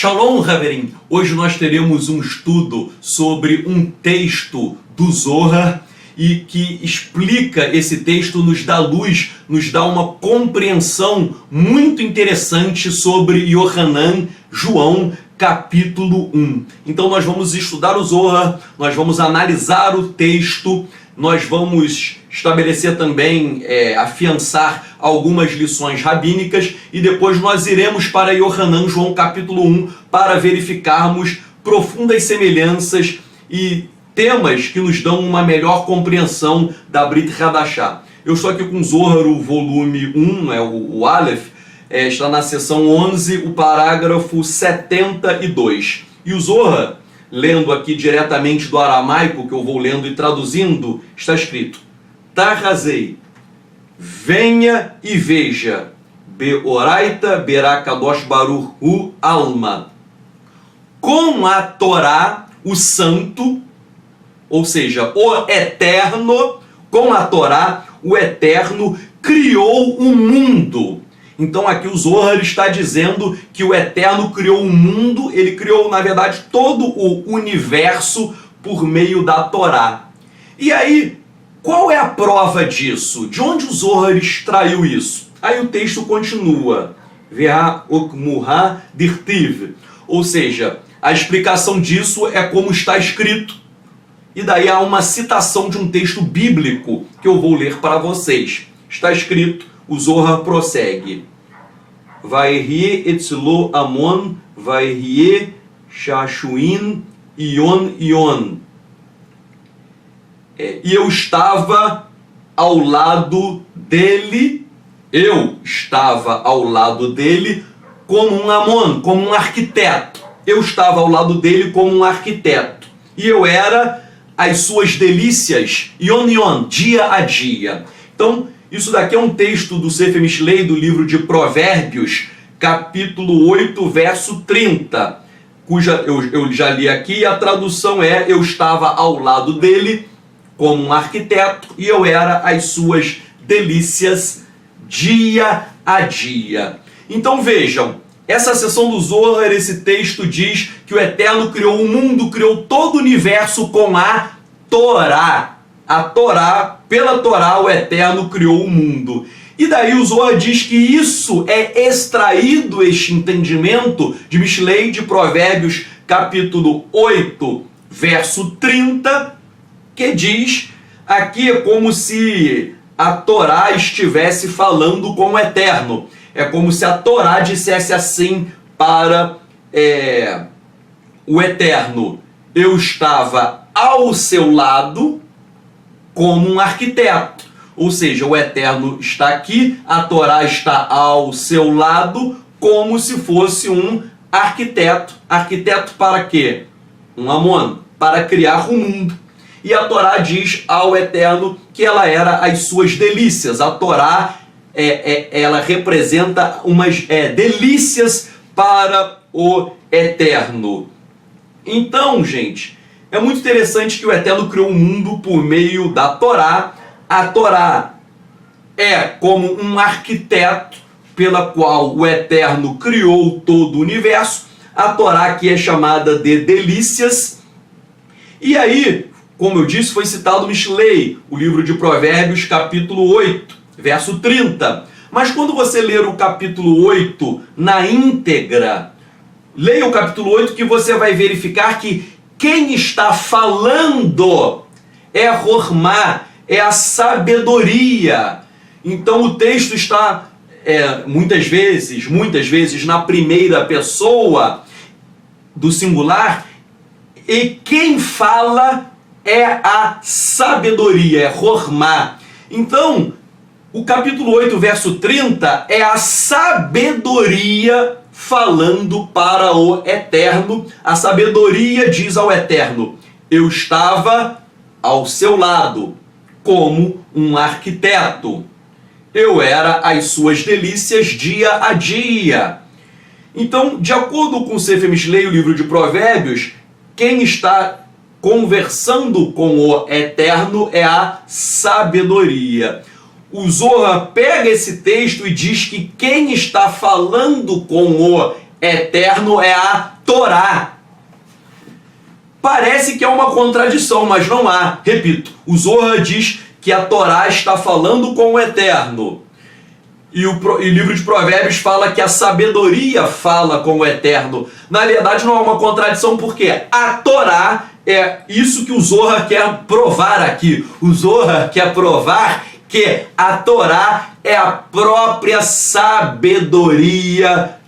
Shalom, Haverim! Hoje nós teremos um estudo sobre um texto do Zohar e que explica esse texto, nos dá luz, nos dá uma compreensão muito interessante sobre Yohanan, João, capítulo 1. Então nós vamos estudar o Zohar, nós vamos analisar o texto, nós vamos estabelecer também, afiançar algumas lições rabínicas e depois nós iremos para Yohanan, João capítulo 1 para verificarmos profundas semelhanças e temas que nos dão uma melhor compreensão da Brit Hadashah. Eu estou aqui com o Zohar, o volume 1, o Aleph, está na seção 11, o parágrafo 72. E o Zohar, lendo aqui diretamente do aramaico, que eu vou lendo e traduzindo, está escrito: Tahazei, venha e veja, Beoraita Berakadosh Baruch Hu Alma. Com a Torá, o santo, ou seja, o eterno, com a Torá, o eterno criou o mundo. Então aqui o Zohar está dizendo que o Eterno criou o mundo, ele criou, na verdade, todo o universo por meio da Torá. E aí, qual é a prova disso? De onde o Zohar extraiu isso? Aí o texto continua, Veha okmuha dirtiv, ou seja, a explicação disso é como está escrito. E daí há uma citação de um texto bíblico que eu vou ler para vocês. Está escrito, o Zohar prossegue: Vairie etzlo amon, vairie shashuin ion ion. E eu estava ao lado dele, como um amon, como um arquiteto. Eu estava ao lado dele como um arquiteto. E eu era as suas delícias, ion ion, dia a dia. Então, isso daqui é um texto do Sefer Mishlei, do livro de Provérbios, capítulo 8, verso 30, cuja eu já li aqui, e a tradução é: eu estava ao lado dele como um arquiteto e eu era as suas delícias dia a dia. Então vejam, essa seção do Zohar, esse texto diz que o Eterno criou o mundo, criou todo o universo com a Torá. A Torá, pela Torá, o Eterno criou o mundo. E daí o Zohar diz que isso é extraído, este entendimento de Mishlei, de Provérbios, capítulo 8, verso 30, que diz, aqui é como se a Torá estivesse falando com o Eterno. É como se a Torá dissesse assim para o Eterno: eu estava ao seu lado como um arquiteto. Ou seja, o Eterno está aqui, a Torá está ao seu lado, como se fosse um arquiteto. Arquiteto para quê? Um amon, para criar o mundo. E a Torá diz ao Eterno que ela era as suas delícias. A Torá, ela representa umas delícias para o Eterno. Então, gente, é muito interessante que o Eterno criou o mundo por meio da Torá. A Torá é como um arquiteto pela qual o Eterno criou todo o universo. A Torá aqui é chamada de delícias. E aí, como eu disse, foi citado Mishlei, o livro de Provérbios, capítulo 8, verso 30. Mas quando você ler o capítulo 8 na íntegra, leia o capítulo 8 que você vai verificar que quem está falando é a Hormá, é a sabedoria. Então o texto está muitas vezes na primeira pessoa do singular, e quem fala é a sabedoria, é Hormá. Então, o capítulo 8, verso 30, é a sabedoria falando para o Eterno. A sabedoria diz ao Eterno: eu estava ao seu lado, como um arquiteto. Eu era as suas delícias dia a dia. Então, de acordo com o Sefer Mishlei, o livro de Provérbios, quem está conversando com o Eterno é a sabedoria. O Zohar pega esse texto e diz que quem está falando com o Eterno é a Torá. Parece que é uma contradição, mas não há. Repito, o Zohar diz que a Torá está falando com o Eterno. E o livro de Provérbios fala que a sabedoria fala com o Eterno. Na verdade, não é uma contradição, porque a Torá é isso que o Zohar quer provar aqui. O Zohar quer provar que a Torá é a própria sabedoria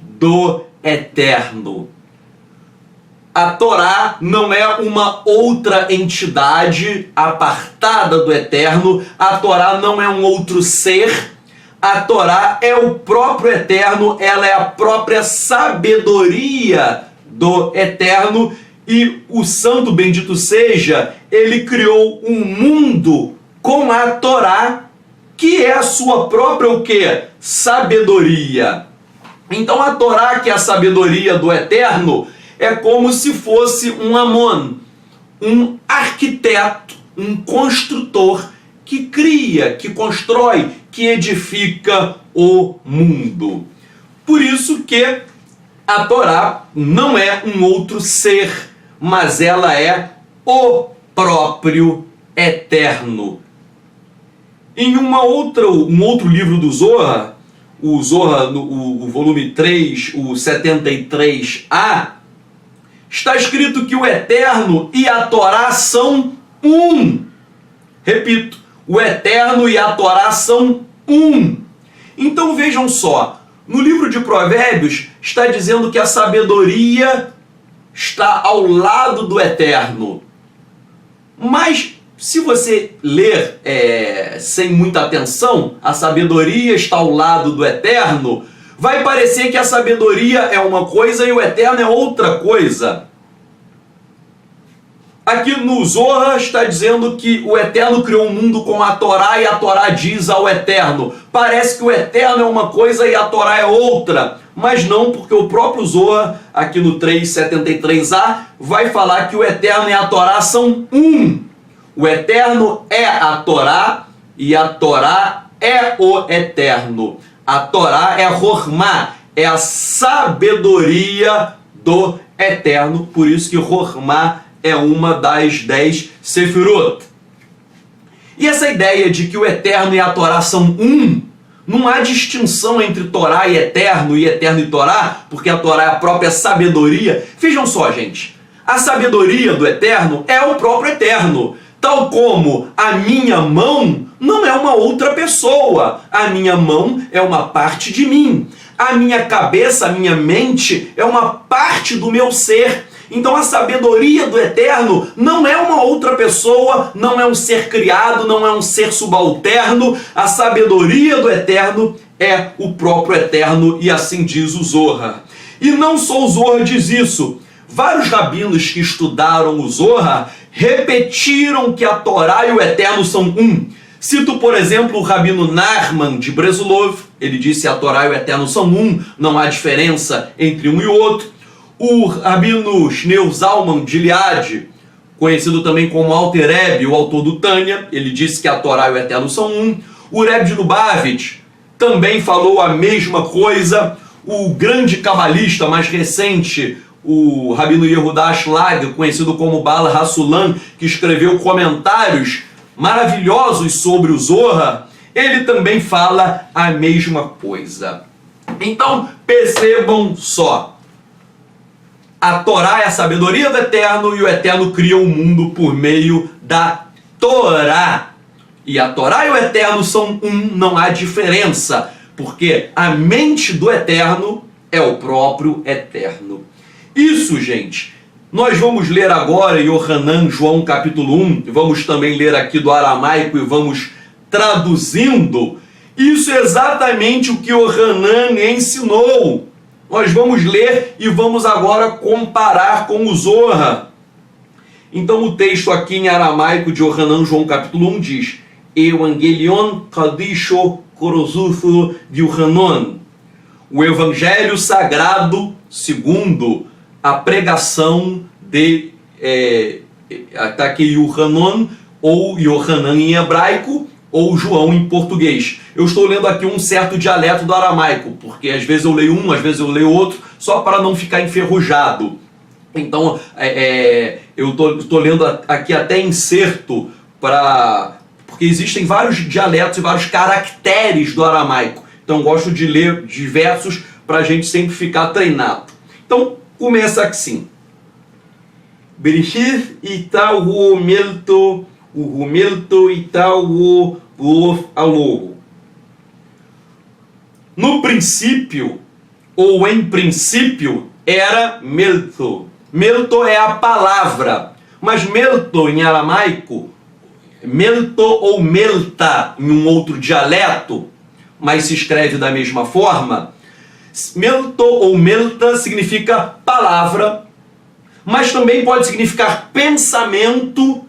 do Eterno. A Torá não é uma outra entidade apartada do Eterno. A Torá não é um outro ser. A Torá é o próprio Eterno, ela é a própria sabedoria do Eterno, e o Santo Bendito seja, ele criou um mundo com a Torá, que é a sua própria o quê? Sabedoria. Então a Torá, que é a sabedoria do Eterno, é como se fosse um Amon, um arquiteto, um construtor que cria, que constrói, que edifica o mundo. Por isso que a Torá não é um outro ser, mas ela é o próprio Eterno. Em um outro livro do Zohar, o Zohar, o volume 3, o 73a, está escrito que o Eterno e a Torá são um. Repito, o Eterno e a Torá são um. Então vejam só, no livro de Provérbios está dizendo que a sabedoria está ao lado do Eterno. Mas se você ler sem muita atenção, a sabedoria está ao lado do Eterno, vai parecer que a sabedoria é uma coisa e o Eterno é outra coisa. Aqui no Zohar está dizendo que o Eterno criou um mundo com a Torá e a Torá diz ao Eterno. Parece que o Eterno é uma coisa e a Torá é outra. Mas não, porque o próprio Zohar, aqui no 373a, vai falar que o Eterno e a Torá são um. O Eterno é a Torá e a Torá é o Eterno. A Torá é a Hormá, é a sabedoria do Eterno. Por isso que Hormá é uma das 10 Sefirot. E essa ideia de que o Eterno e a Torá são um, não há distinção entre Torá e Eterno e Torá, porque a Torá é a própria sabedoria. Vejam só, gente, a sabedoria do Eterno é o próprio Eterno. Tal como a minha mão não é uma outra pessoa. A minha mão é uma parte de mim. A minha cabeça, a minha mente é uma parte do meu ser. Então a sabedoria do Eterno não é uma outra pessoa, não é um ser criado, não é um ser subalterno. A sabedoria do Eterno é o próprio Eterno, e assim diz o Zohar. E não só o Zohar diz isso. Vários rabinos que estudaram o Zohar repetiram que a Torá e o Eterno são um. Cito, por exemplo, o rabino Nachman de Breslov. Ele disse que a Torá e o Eterno são um, não há diferença entre um e outro. O rabino Shneur Zalman de Liad, conhecido também como Alter Rebbe, o autor do Tânia, ele disse que a Torá e o Eterno são um. O Rebbe de Lubavitch também falou a mesma coisa. O grande cabalista mais recente, o rabino Yehudá Ashlag, conhecido como Baal Hassulam, que escreveu comentários maravilhosos sobre o Zohar, ele também fala a mesma coisa. Então, percebam só. A Torá é a sabedoria do Eterno e o Eterno cria o mundo por meio da Torá. E a Torá e o Eterno são um, não há diferença, porque a mente do Eterno é o próprio Eterno. Isso, gente, nós vamos ler agora Yohanan, João capítulo 1, e vamos também ler aqui do aramaico e vamos traduzindo. Isso é exatamente o que Yohanan ensinou. Nós vamos ler e vamos agora comparar com o Zohar. Então o texto aqui em aramaico de Yohanan, João capítulo 1 diz: Evangelion Kadisho Korozufo de Yohanan. O Evangelho Sagrado segundo a pregação de está aqui Yohanan, ou Yohanan em hebraico, ou João em português. Eu estou lendo aqui um certo dialeto do aramaico, porque às vezes eu leio um, às vezes eu leio outro, só para não ficar enferrujado, Então, eu tô lendo aqui até inserto, porque existem vários dialetos e vários caracteres do aramaico. Então, gosto de ler diversos para a gente sempre ficar treinado. Então, começa assim. Bereshith ital o melto ital o lof aloho. No princípio, ou em princípio, era melto. Melto é a palavra, mas melto em aramaico, melto ou melta em um outro dialeto, mas se escreve da mesma forma. Melto ou melta significa palavra, mas também pode significar pensamento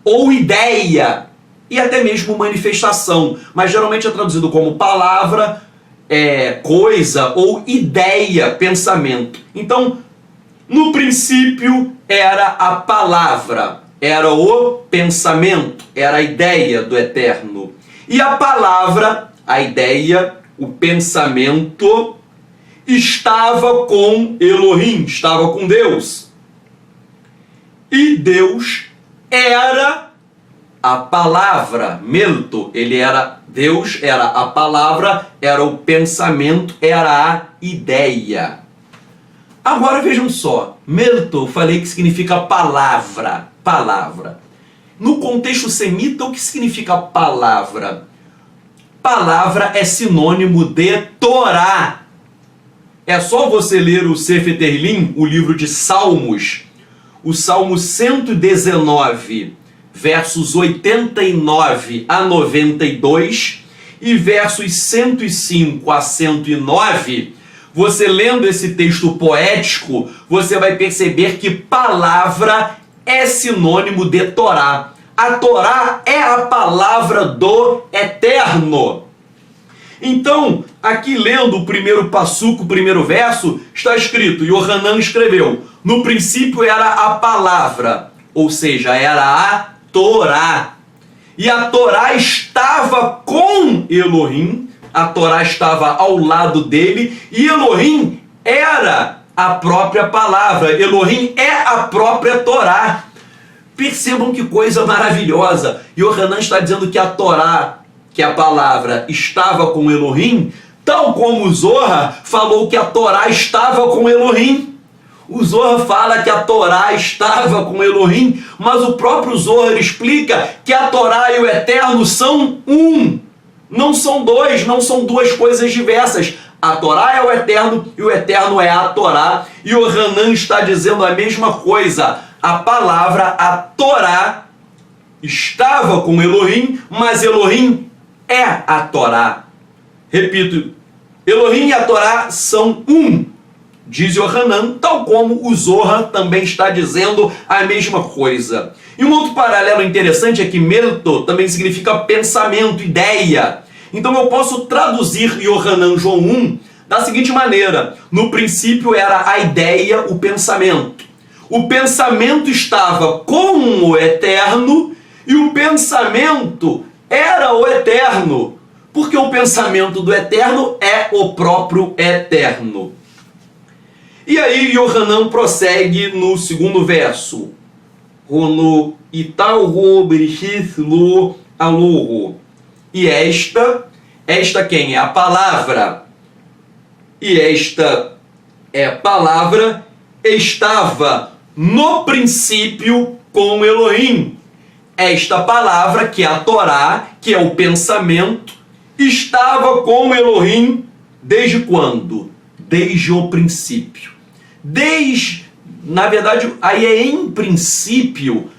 ou ideia, e até mesmo manifestação, mas geralmente é traduzido como palavra, coisa ou ideia, pensamento. Então, no princípio era a palavra, era o pensamento, era a ideia do Eterno. E a palavra, a ideia, o pensamento, estava com Elohim, estava com Deus. E Deus era a palavra, melto, ele era Deus, era a palavra, era o pensamento, era a ideia. Agora vejam só, melto, falei que significa palavra, palavra. No contexto semita, o que significa palavra? Palavra é sinônimo de Torá. É só você ler o Sefer Tehillim, o livro de Salmos, o Salmo 119, versos 89 a 92 e versos 105 a 109, você lendo esse texto poético, você vai perceber que palavra é sinônimo de Torá. A Torá é a palavra do Eterno. Então, aqui lendo o primeiro passuco, o primeiro verso, está escrito, Yohanan escreveu, no princípio era a palavra, ou seja, era a Torá. E a Torá estava com Elohim, a Torá estava ao lado dele, e Elohim era a própria palavra, Elohim é a própria Torá. Percebam que coisa maravilhosa. Yohanan está dizendo que a Torá, que a palavra, estava com Elohim, tal como o Zohar falou que a Torá estava com Elohim. O Zohar fala que a Torá estava com Elohim, mas o próprio Zohar explica que a Torá e o Eterno são um. Não são dois, não são duas coisas diversas. A Torá é o Eterno e o Eterno é a Torá. E o Hanan está dizendo a mesma coisa. A palavra, a Torá, estava com Elohim, mas Elohim é a Torá. Repito, Elohim e a Torá são um, diz Yohanan, tal como o Zohar também está dizendo a mesma coisa. E um outro paralelo interessante é que melto também significa pensamento, ideia. Então eu posso traduzir Yohanan João 1 da seguinte maneira. No princípio era a ideia, o pensamento. O pensamento estava com o Eterno e o pensamento era o Eterno. Porque o pensamento do Eterno é o próprio Eterno. E aí Yohanan prossegue no segundo verso. Rono italho bereshith lo aloho. E esta quem? É a palavra. E esta palavra estava no princípio com Elohim. Esta palavra, que é a Torá, que é o pensamento, estava com Elohim desde quando? Desde o princípio. Na verdade, aí é em princípio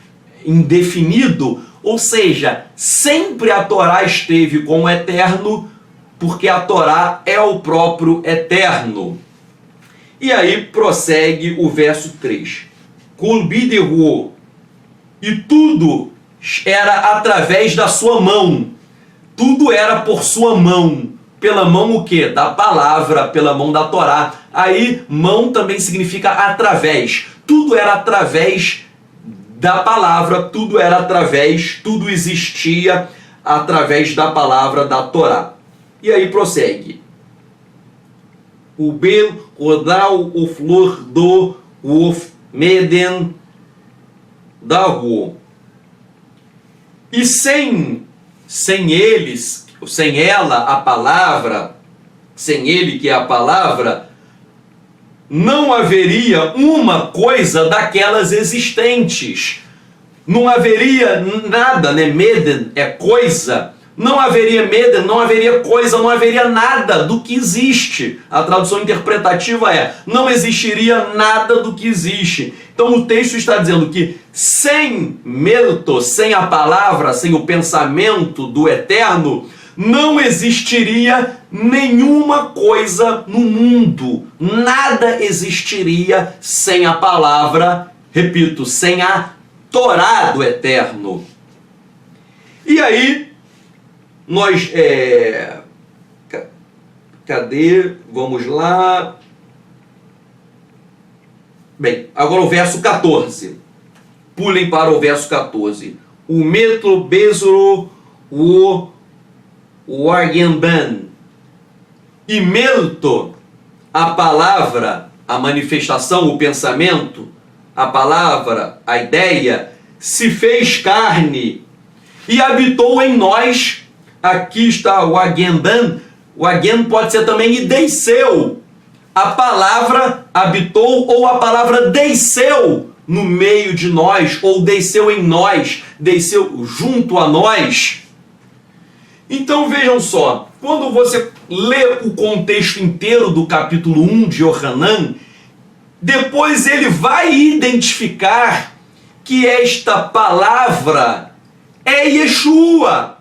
indefinido, ou seja, sempre a Torá esteve com o Eterno, porque a Torá é o próprio Eterno. E aí prossegue o verso 3. Kulbidehu, e tudo era através da sua mão. Tudo era por sua mão. Pela mão o quê? Da palavra, pela mão da Torá. Aí, mão também significa através. Tudo era através da palavra, tudo era através, tudo existia através da palavra da Torá. E aí prossegue. O bel rodal o flor do Meden Dahu. E sem eles, sem ela, a palavra, sem ele, que é a palavra, não haveria uma coisa daquelas existentes. Não haveria nada, né? Meden é coisa. Não haveria Meden, não haveria coisa, não haveria nada do que existe. A tradução interpretativa é: não existiria nada do que existe. Então o texto está dizendo que sem Melto, sem a palavra, sem o pensamento do Eterno, não existiria nenhuma coisa no mundo. Nada existiria sem a palavra, repito, sem a Torá do Eterno. E aí, nós... Cadê? Vamos lá. Bem, agora o verso 14. Pulem para o verso 14. O metro bezro o argenban. E melto, a palavra, a manifestação, o pensamento, a palavra, a ideia, se fez carne e habitou em nós. Aqui está o agendan. O agen pode ser também e desceu. A palavra habitou ou a palavra desceu no meio de nós, ou desceu em nós, desceu junto a nós. Então vejam só, quando você lê o contexto inteiro do capítulo 1 de Yohanan, depois ele vai identificar que esta palavra é Yeshua.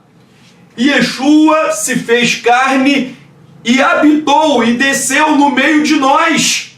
Yeshua se fez carne e habitou e desceu no meio de nós.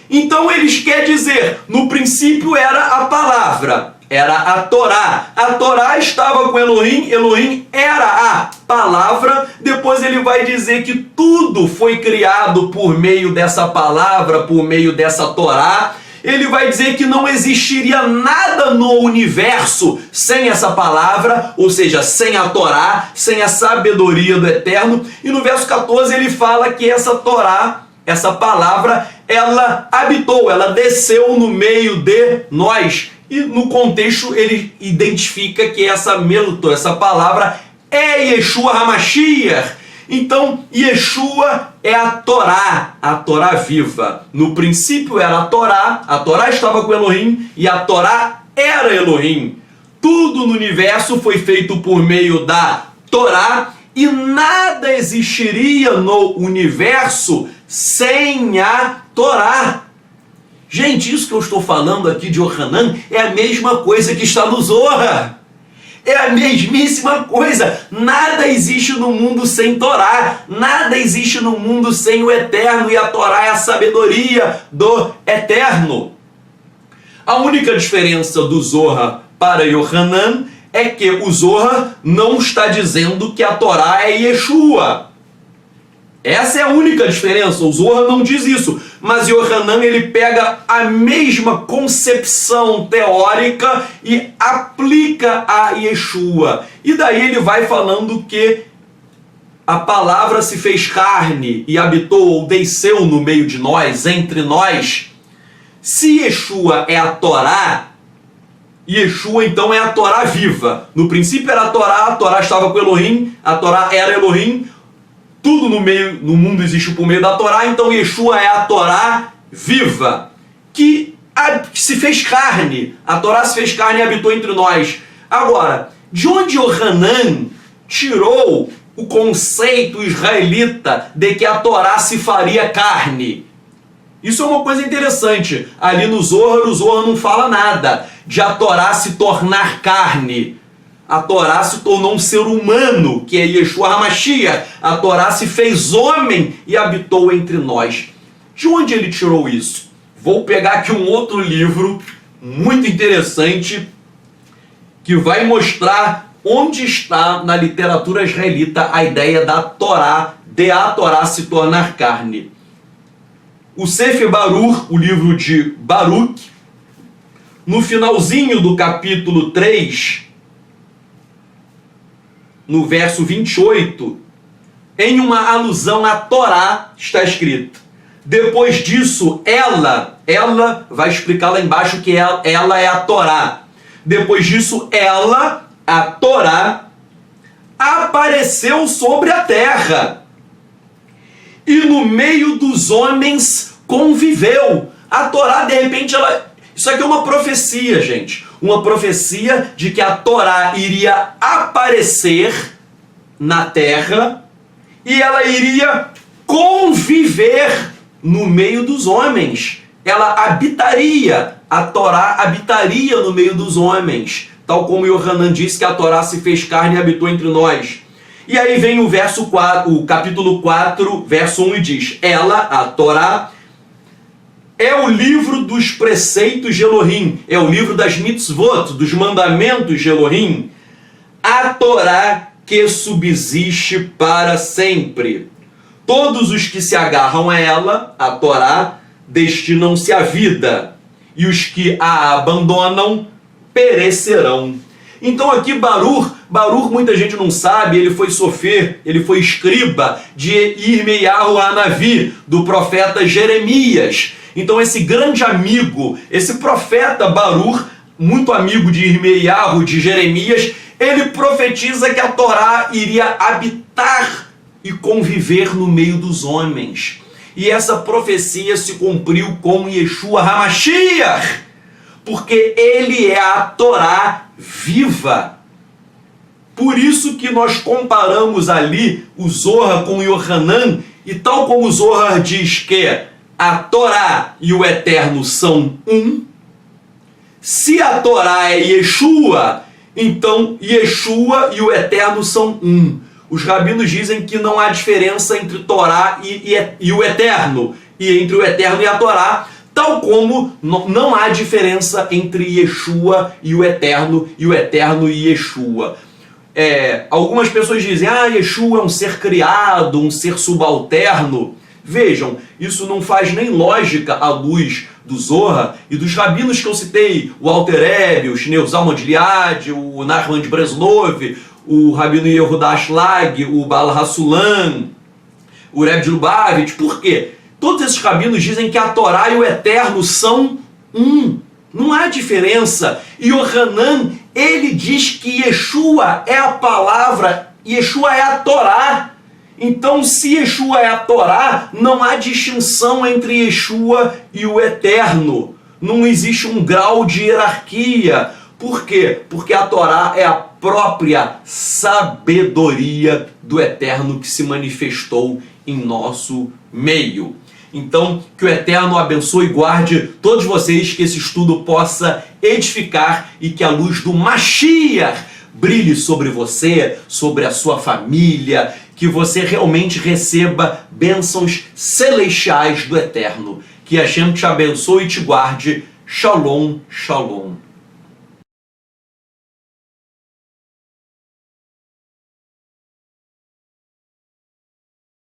Então eles querem dizer, no princípio era a palavra, era a Torá. A Torá estava com Elohim, Elohim era a palavra. Depois ele vai dizer que tudo foi criado por meio dessa palavra, por meio dessa Torá. Ele vai dizer que não existiria nada no universo sem essa palavra, ou seja, sem a Torá, sem a sabedoria do Eterno. E no verso 14 ele fala que essa Torá, essa palavra, ela habitou, ela desceu no meio de nós. E no contexto ele identifica que essa melto, essa palavra, é Yeshua HaMashiach. Então, Yeshua é a Torá viva. No princípio era a Torá estava com Elohim e a Torá era Elohim. Tudo no universo foi feito por meio da Torá e nada existiria no universo sem a Torá. Gente, isso que eu estou falando aqui de Yohanan é a mesma coisa que está no Zohar. É a mesmíssima coisa. Nada existe no mundo sem Torá. Nada existe no mundo sem o Eterno. E a Torá é a sabedoria do Eterno. A única diferença do Zohar para Yohanan é que o Zohar não está dizendo que a Torá é Yeshua. Essa é a única diferença. O Zohar não diz isso. Mas Yohanan ele pega a mesma concepção teórica e aplica a Yeshua. E daí ele vai falando que a palavra se fez carne e habitou ou desceu no meio de nós, entre nós. Se Yeshua é a Torá, Yeshua então é a Torá viva. No princípio era a Torá estava com Elohim, a Torá era Elohim. Tudo no mundo existe por meio da Torá, então Yeshua é a Torá viva, que se fez carne. A Torá se fez carne e habitou entre nós. Agora, de onde Yohanan tirou o conceito israelita de que a Torá se faria carne? Isso é uma coisa interessante. Ali no Zohar, o Zohar não fala nada de a Torá se tornar carne. A Torá se tornou um ser humano, que é Yeshua HaMashiach. A Torá se fez homem e habitou entre nós. De onde ele tirou isso? Vou pegar aqui um outro livro muito interessante que vai mostrar onde está na literatura israelita a ideia da Torá, de a Torá se tornar carne. O Sefer Baruch, o livro de Baruch, no finalzinho do capítulo 3, no verso 28, em uma alusão à Torá, está escrito: Depois disso, ela vai explicar lá embaixo que ela é a Torá. Depois disso, ela, a Torá, apareceu sobre a terra e no meio dos homens conviveu. A Torá, de repente, isso aqui é uma profecia, gente. Uma profecia de que a Torá iria aparecer na terra e ela iria conviver no meio dos homens. Ela habitaria, a Torá habitaria no meio dos homens. Tal como Yohanan disse que a Torá se fez carne e habitou entre nós. E aí vem o verso 4, o capítulo 4, verso 1 e diz: ela, a Torá, é o livro dos preceitos de Elohim, é o livro das mitzvot, dos mandamentos de Elohim, a Torá que subsiste para sempre. Todos os que se agarram a ela, a Torá, destinam-se à vida, e os que a abandonam perecerão. Então aqui Baruch, muita gente não sabe, ele foi sofer, ele foi escriba de Irmeiahu Hanavi, do profeta Jeremias. Então esse grande amigo, esse profeta Baruch, muito amigo de Irmeiahu, de Jeremias, ele profetiza que a Torá iria habitar e conviver no meio dos homens. E essa profecia se cumpriu com Yeshua HaMashiach, porque ele é a Torá viva. Por isso que nós comparamos ali o Zohar com o Yohanan, e tal como o Zohar diz que a Torá e o Eterno são um, se a Torá é Yeshua, então Yeshua e o Eterno são um. Os rabinos dizem que não há diferença entre Torá e o Eterno, e entre o Eterno e a Torá, tal como não há diferença entre Yeshua e o Eterno e Yeshua. Algumas pessoas dizem, Yeshua é um ser criado, um ser subalterno. Vejam, isso não faz nem lógica à luz do Zohar e dos rabinos que eu citei, o Alter Rebbe, o Shneur Zalman de Liad, o Nachman de Breslov, o Rabino Yehuda Ashlag, o Baal Hassulam, o Rebbe de Lubavitch. Por quê? Todos esses rabinos dizem que a Torá e o Eterno são um. Não há diferença. E Yohanan, ele diz que Yeshua é a palavra, Yeshua é a Torá. Então, se Yeshua é a Torá, não há distinção entre Yeshua e o Eterno. Não existe um grau de hierarquia. Por quê? Porque a Torá é a própria sabedoria do Eterno que se manifestou em nosso meio. Então, que o Eterno abençoe e guarde todos vocês, que esse estudo possa edificar e que a luz do Mashiach brilhe sobre você, sobre a sua família, que você realmente receba bênçãos celestiais do Eterno. Que Hashem te abençoe e te guarde. Shalom, shalom.